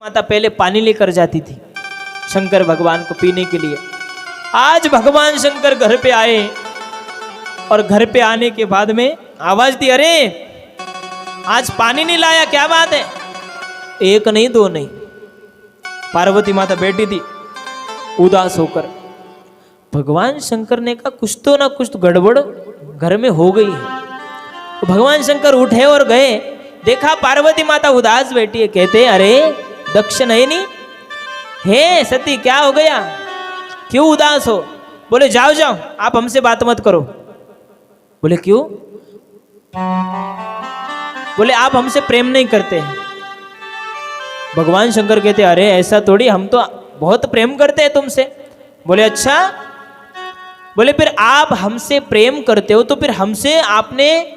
माता पहले पानी लेकर जाती थी शंकर भगवान को पीने के लिए। आज भगवान शंकर घर पे आए और घर पे आने के बाद में आवाज दी, अरे आज पानी नहीं लाया, क्या बात है? एक नहीं दो नहीं, पार्वती माता बैठी थी उदास होकर। भगवान शंकर ने कहा कुछ तो ना कुछ तो गड़बड़ घर में हो गई है। तो भगवान शंकर उठे और गए, देखा पार्वती माता उदास बैठी है। कहते अरे दक्ष नहीं हे सती, क्या हो गया, क्यों उदास हो? बोले जाओ जाओ, आप हमसे बात मत करो। बोले क्यों? बोले आप हमसे प्रेम नहीं करते हैं। भगवान शंकर कहते अरे ऐसा थोड़ी, हम तो बहुत प्रेम करते हैं तुमसे। बोले अच्छा, बोले फिर आप हमसे प्रेम करते हो तो फिर हमसे आपने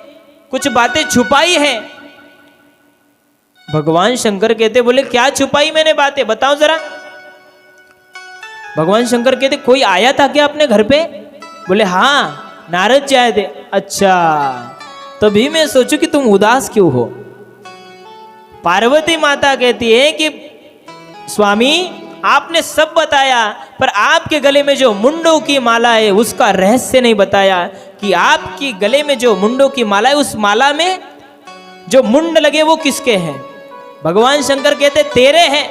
कुछ बातें छुपाई है। भगवान शंकर कहते बोले क्या छुपाई मैंने बातें, बताओ जरा। भगवान शंकर कहते कोई आया था क्या अपने घर पे? बोले हाँ, नारद जी आए थे। अच्छा, तभी मैं सोचूं कि तुम उदास क्यों हो। पार्वती माता कहती है कि स्वामी आपने सब बताया, पर आपके गले में जो मुंडों की माला है उसका रहस्य नहीं बताया कि आपकी गले में जो मुंडों की माला है उस माला में जो मुंड लगे वो किसके हैं? भगवान शंकर कहते तेरे हैं।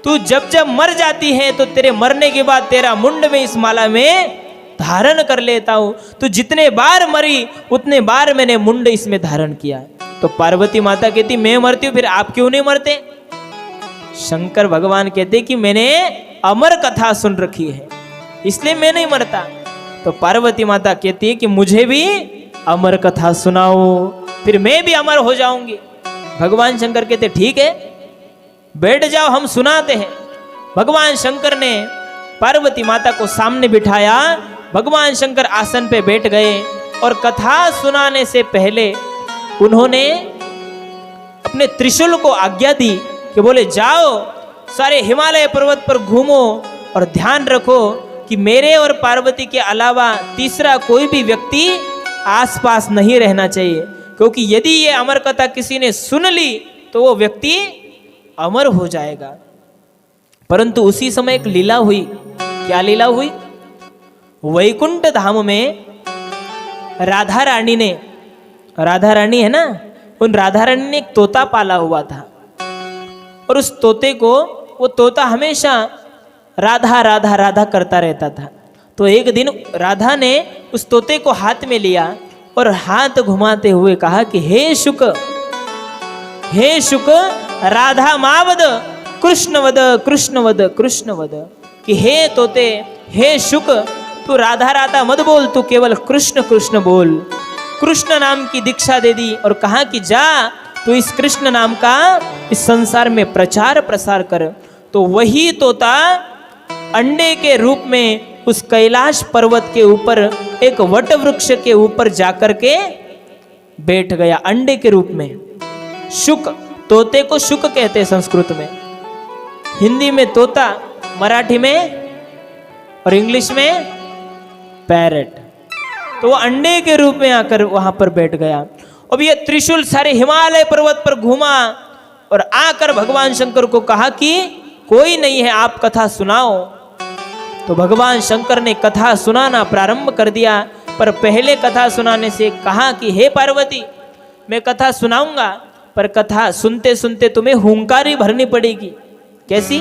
तू जब जब मर जाती है तो तेरे मरने के बाद तेरा मुंड में इस माला में धारण कर लेता हूं। तू जितने बार मरी उतने बार मैंने मुंड इसमें धारण किया। तो पार्वती माता कहती मैं मरती हूं, फिर आप क्यों नहीं मरते? शंकर भगवान कहते कि मैंने अमर कथा सुन रखी है इसलिए मैं नहीं मरता। तो पार्वती माता कहती है कि मुझे भी अमर कथा सुनाओ, फिर मैं भी अमर हो जाऊंगी। भगवान शंकर कहते ठीक है, बैठ जाओ, हम सुनाते हैं। भगवान शंकर ने पार्वती माता को सामने बिठाया। भगवान शंकर आसन पे बैठ गए और कथा सुनाने से पहले उन्होंने अपने त्रिशूल को आज्ञा दी कि बोले जाओ सारे हिमालय पर्वत पर घूमो और ध्यान रखो कि मेरे और पार्वती के अलावा तीसरा कोई भी व्यक्ति आसपास नहीं रहना चाहिए, क्योंकि यदि ये अमर कथा किसी ने सुन ली तो वो व्यक्ति अमर हो जाएगा। परंतु उसी समय एक लीला हुई। क्या लीला हुई? वैकुंठ धाम में राधा रानी है ना, उन राधा रानी ने एक तोता पाला हुआ था और उस तोते को वो तोता हमेशा राधा राधा राधा करता रहता था। तो एक दिन राधा ने उस तोते को हाथ में लिया और हाथ घुमाते हुए कहा कि हे शुक राधा मावद कृष्णवद कृष्णवद कृष्णवद, कि हे तोते, हे शुक, तू राधा राधा मत बोल, तू केवल कृष्ण कृष्ण बोल। कृष्ण नाम की दीक्षा दे दी और कहा कि जा तू इस कृष्ण नाम का इस संसार में प्रचार प्रसार कर। तो वही तोता अंडे के रूप में उस कैलाश पर्वत के ऊपर एक वट वृक्ष के ऊपर जाकर के बैठ गया, अंडे के रूप में। शुक, तोते को शुक कहते हैं संस्कृत में, हिंदी में तोता, मराठी में और इंग्लिश में पैरट। तो वो अंडे के रूप में आकर वहां पर बैठ गया। अब ये त्रिशूल सारे हिमालय पर्वत पर घूमा और आकर भगवान शंकर को कहा कि कोई नहीं है, आप कथा सुनाओ। तो भगवान शंकर ने कथा सुनाना प्रारंभ कर दिया, पर पहले कथा सुनाने से कहा कि हे पार्वती मैं कथा सुनाऊंगा, पर कथा सुनते सुनते तुम्हें हुंकारी भरनी पड़ेगी। कैसी?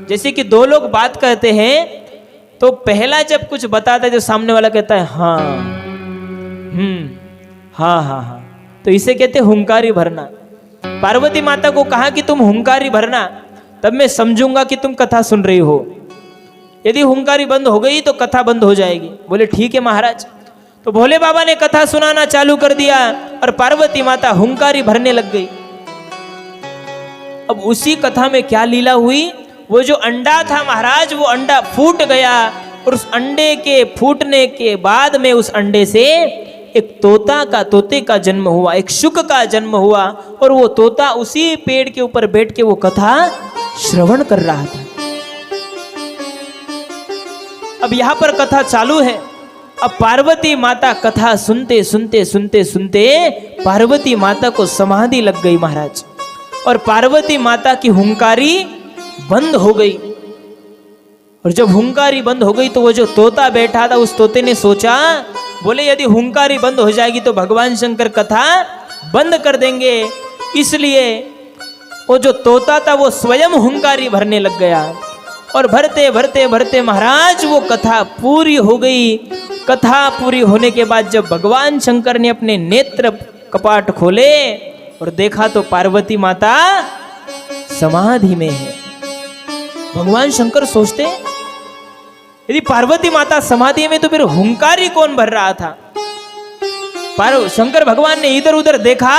जैसे कि दो लोग बात करते हैं तो पहला जब कुछ बताता है जो सामने वाला कहता है हाँ हाँ, तो इसे कहते हैं हुंकारी भरना। पार्वती माता को कहा कि तुम हुंकारी भरना, तब मैं समझूंगा कि तुम कथा सुन रही हो। यदि हुंकारी बंद हो गई तो कथा बंद हो जाएगी। बोले ठीक है महाराज। तो भोले बाबा ने कथा सुनाना चालू कर दिया और पार्वती माता हुंकारी भरने लग गई। अब उसी कथा में क्या लीला हुई, वो जो अंडा था महाराज, वो अंडा फूट गया और उस अंडे के फूटने के बाद में उस अंडे से एक तोते का जन्म हुआ, एक शुक का जन्म हुआ। और वो तोता उसी पेड़ के ऊपर बैठ के वो कथा श्रवण कर रहा था। अब यहां पर कथा चालू है। अब पार्वती माता कथा सुनते सुनते सुनते सुनते पार्वती माता को समाधि लग गई महाराज। और पार्वती माता की हुंकारी बंद हो गई। और जब हुंकारी बंद हो गई तो वो जो तोता बैठा था उस तोते ने सोचा, बोले यदि हुंकारी बंद हो जाएगी तो भगवान शंकर कथा बंद कर देंगे। इसलिए वो जो तोता था वो स्वयं हुंकारी भरने लग गया। और भरते भरते भरते महाराज वो कथा पूरी हो गई। कथा पूरी होने के बाद जब भगवान शंकर ने अपने नेत्र कपाट खोले और देखा तो पार्वती माता समाधि में है। भगवान शंकर सोचते, यदि पार्वती माता समाधि में तो फिर हुंकारी कौन भर रहा था। शंकर भगवान ने इधर उधर देखा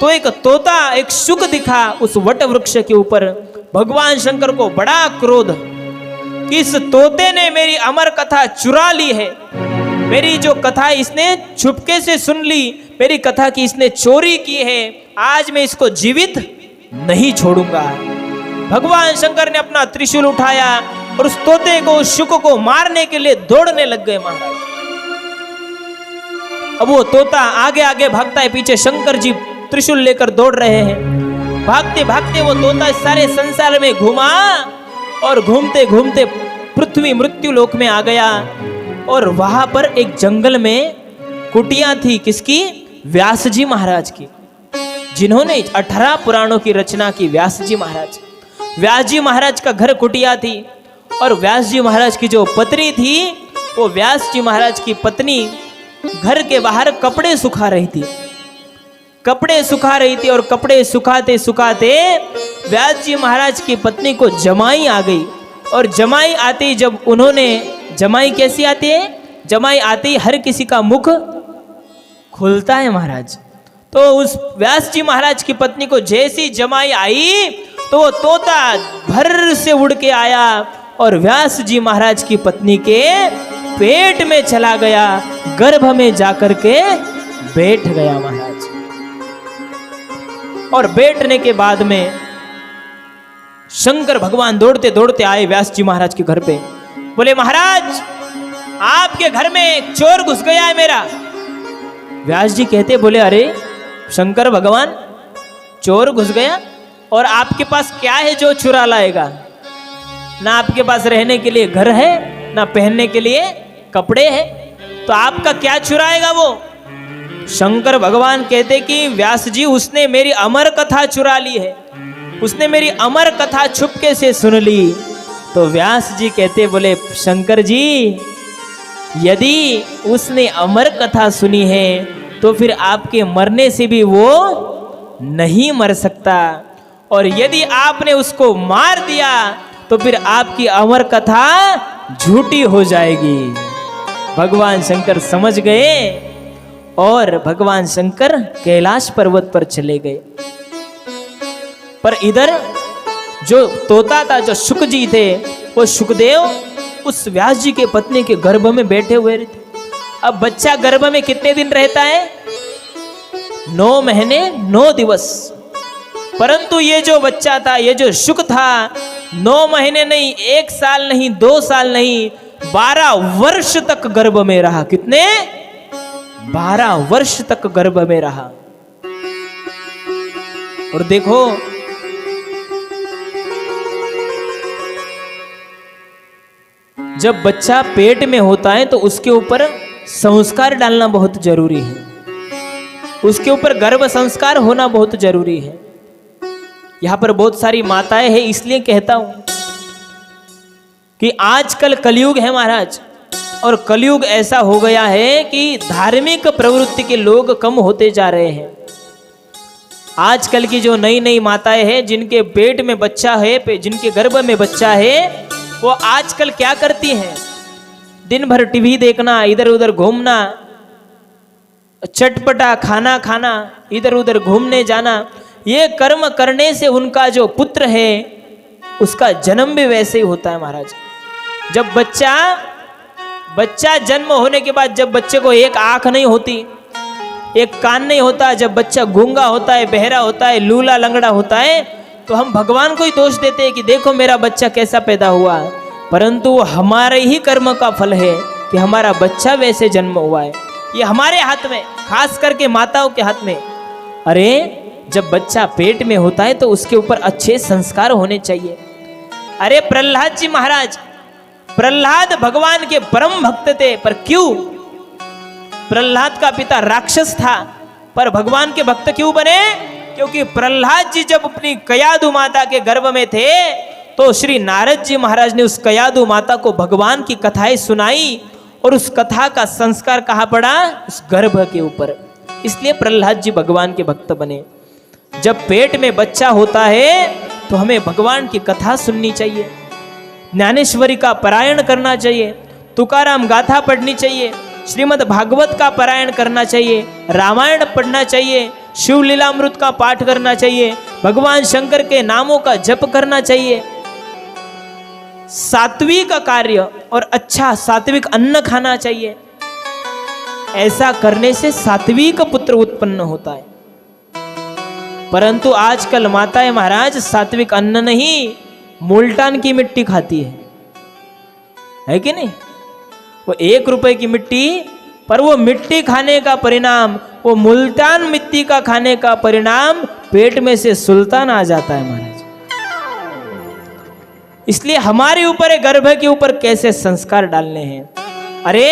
तो एक तोता, एक शुक दिखा उस वट वृक्ष के ऊपर। भगवान शंकर को बड़ा क्रोध कि इस तोते ने मेरी अमर कथा चुरा ली है, मेरी जो कथा इसने छुपके से सुन ली, मेरी कथा की इसने चोरी की है, आज मैं इसको जीवित नहीं छोड़ूंगा। भगवान शंकर ने अपना त्रिशूल उठाया और उस तोते को, उस शुक को मारने के लिए दौड़ने लग गए महाराज। अब वो तोता आगे आगे भागता है, पीछे शंकर जी त्रिशूल लेकर दौड़ रहे हैं। भागते भागते वो तोता सारे संसार में घूमा और घूमते घूमते पृथ्वी मृत्यु लोक में आ गया। और वहां पर एक जंगल में कुटिया थी, किसकी? व्यास जी महाराज की, जिन्होंने 18 पुराणों की रचना की। व्यास जी महाराज, व्यास जी महाराज का घर कुटिया थी। और व्यास जी महाराज की जो पत्नी थी, वो व्यास जी महाराज की पत्नी घर के बाहर कपड़े सुखा रही थी। कपड़े सुखा रही थी और कपड़े सुखाते सुखाते व्यास जी महाराज की पत्नी को जमाई आ गई। और जमाई आती, जब उन्होंने, जमाई कैसी आती है? जमाई आती हर किसी का मुख खुलता है महाराज। तो उस व्यास जी महाराज की पत्नी को जैसी जमाई आई तो वो तोता भर से उड़ के आया और व्यास जी महाराज की पत्नी के पेट में चला गया, गर्भ में जाकर के बैठ गया महाराज। और बैठने के बाद में शंकर भगवान दौड़ते दौड़ते आए व्यास जी महाराज के घर पे। बोले महाराज, आपके घर में एक चोर घुस गया है मेरा। व्यास जी कहते, बोले अरे शंकर भगवान, चोर घुस गया? और आपके पास क्या है जो चुरा लाएगा? ना आपके पास रहने के लिए घर है, ना पहनने के लिए कपड़े हैं, तो आपका क्या चुराएगा वो? शंकर भगवान कहते कि व्यास जी, उसने मेरी अमर कथा चुरा ली है, उसने मेरी अमर कथा छुपके से सुन ली। तो व्यास जी कहते, बोले शंकर जी, यदि उसने अमर कथा सुनी है तो फिर आपके मरने से भी वो नहीं मर सकता, और यदि आपने उसको मार दिया तो फिर आपकी अमर कथा झूठी हो जाएगी। भगवान शंकर समझ गए और भगवान शंकर कैलाश पर्वत पर चले गए। पर इधर जो तोता था, जो शुक जी थे, वो शुकदेव उस व्यास जी के पत्नी के गर्भ में बैठे हुए थे। अब बच्चा गर्भ में कितने दिन रहता है? 9 महीने 9 दिवस। परंतु ये जो बच्चा था, ये जो शुक था, 9 महीने नहीं, 1 साल नहीं, 2 साल नहीं, 12 वर्ष तक गर्भ में रहा। कितने? 12 वर्ष तक गर्भ में रहा। और देखो, जब बच्चा पेट में होता है तो उसके ऊपर संस्कार डालना बहुत जरूरी है, उसके ऊपर गर्भ संस्कार होना बहुत जरूरी है। यहां पर बहुत सारी माताएं हैं, इसलिए कहता हूं कि आजकल कलयुग है महाराज, और कलयुग ऐसा हो गया है कि धार्मिक प्रवृत्ति के लोग कम होते जा रहे हैं। आजकल की जो नई नई माताएं हैं, जिनके पेट में बच्चा है, जिनके गर्भ में बच्चा है, वो आजकल क्या करती हैं? दिन भर टीवी देखना, इधर उधर घूमना, चटपटा खाना खाना, इधर उधर घूमने जाना। ये कर्म करने से उनका जो पुत्र है उसका जन्म भी वैसे ही होता है महाराज। जब बच्चा जन्म होने के बाद, जब बच्चे को एक आंख नहीं होती, एक कान नहीं होता, जब बच्चा गूंगा होता है, बहरा होता है, लूला लंगड़ा होता है, तो हम भगवान को ही दोष देते हैं कि देखो मेरा बच्चा कैसा पैदा हुआ। परंतु हमारे ही कर्म का फल है कि हमारा बच्चा वैसे जन्म हुआ है। ये हमारे हाथ में, खास करके माताओं के हाथ में। अरे जब बच्चा पेट में होता है तो उसके ऊपर अच्छे संस्कार होने चाहिए। अरे प्रहलाद जी महाराज, प्रहलाद भगवान के परम भक्त थे, पर क्यों? प्रहलाद का पिता राक्षस था पर भगवान के भक्त क्यों बने? क्योंकि प्रहलाद जी जब अपनी कयादु माता के गर्भ में थे तो श्री नारद जी महाराज ने उस कयादु माता को भगवान की कथाएं सुनाई और उस कथा का संस्कार कहाँ पड़ा? उस गर्भ के ऊपर। इसलिए प्रहलाद जी भगवान के भक्त बने। जब पेट में बच्चा होता है तो हमें भगवान की कथा सुननी चाहिए, ज्ञानेश्वरी का पारायण करना चाहिए, तुकाराम गाथा पढ़नी चाहिए, श्रीमद् भागवत का पारायण करना चाहिए, रामायण पढ़ना चाहिए, शिव लीलामृत का पाठ करना चाहिए, भगवान शंकर के नामों का जप करना चाहिए। सात्विक कार्य और अच्छा सात्विक अन्न खाना चाहिए। ऐसा करने से सात्विक पुत्र उत्पन्न होता है। परंतु आजकल माताएं महाराज सात्विक अन्न नहीं, मुल्तान की मिट्टी खाती है कि नहीं? वो 1 रुपए की मिट्टी, पर वो मिट्टी खाने का परिणाम, वो मुल्तान मिट्टी का खाने का परिणाम पेट में से सुल्तान आ जाता है महाराज। इसलिए हमारे ऊपर है गर्भ के ऊपर कैसे संस्कार डालने हैं। अरे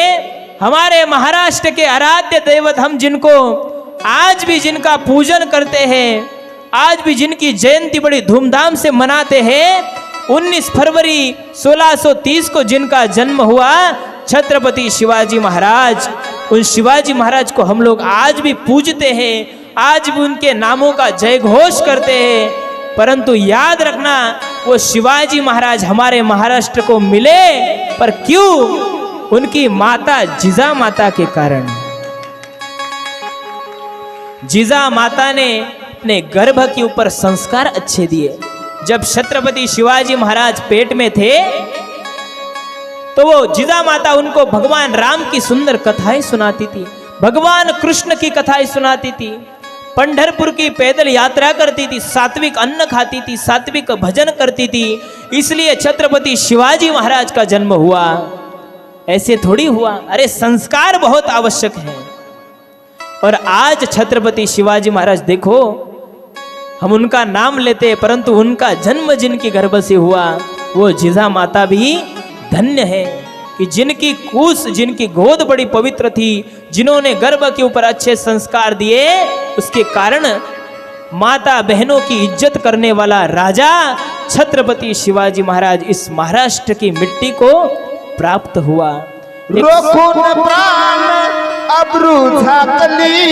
हमारे महाराष्ट्र के आराध्य दैवत, हम जिनको आज भी जिनका पूजन करते हैं, आज भी जिनकी जयंती बड़ी धूमधाम से मनाते हैं, 19 फरवरी 1630 को जिनका जन्म हुआ छत्रपति शिवाजी महाराज, उन शिवाजी महाराज को हम लोग आज भी पूजते हैं, आज भी उनके नामों का जय घोष करते हैं। परंतु याद रखना, वो शिवाजी महाराज हमारे महाराष्ट्र को मिले, पर क्यों? उनकी माता जिजा माता के कारण। जिजा माता ने अपने गर्भ के ऊपर संस्कार अच्छे दिए। जब छत्रपति शिवाजी महाराज पेट में थे तो वो जिजा माता उनको भगवान राम की सुंदर कथाएं सुनाती थी, भगवान कृष्ण की कथाएं सुनाती थी, पंढरपुर की पैदल यात्रा करती थी, सात्विक अन्न खाती थी, सात्विक भजन करती थी। इसलिए छत्रपति शिवाजी महाराज का जन्म हुआ। ऐसे थोड़ी हुआ। अरे संस्कार बहुत आवश्यक है। और आज छत्रपति शिवाजी महाराज देखो, हम उनका नाम लेते हैं, परंतु उनका जन्म जिनकी गर्भ से हुआ वो जिजा माता भी धन्य है कि जिनकी कूस, जिनकी गोद बड़ी पवित्र थी, जिन्होंने गर्भ के ऊपर अच्छे संस्कार दिए, उसके कारण माता बहनों की इज्जत करने वाला राजा छत्रपति शिवाजी महाराज इस महाराष्ट्र की मिट्टी को प्राप्त हुआ। रोखून प्राण अब्रू झाकली।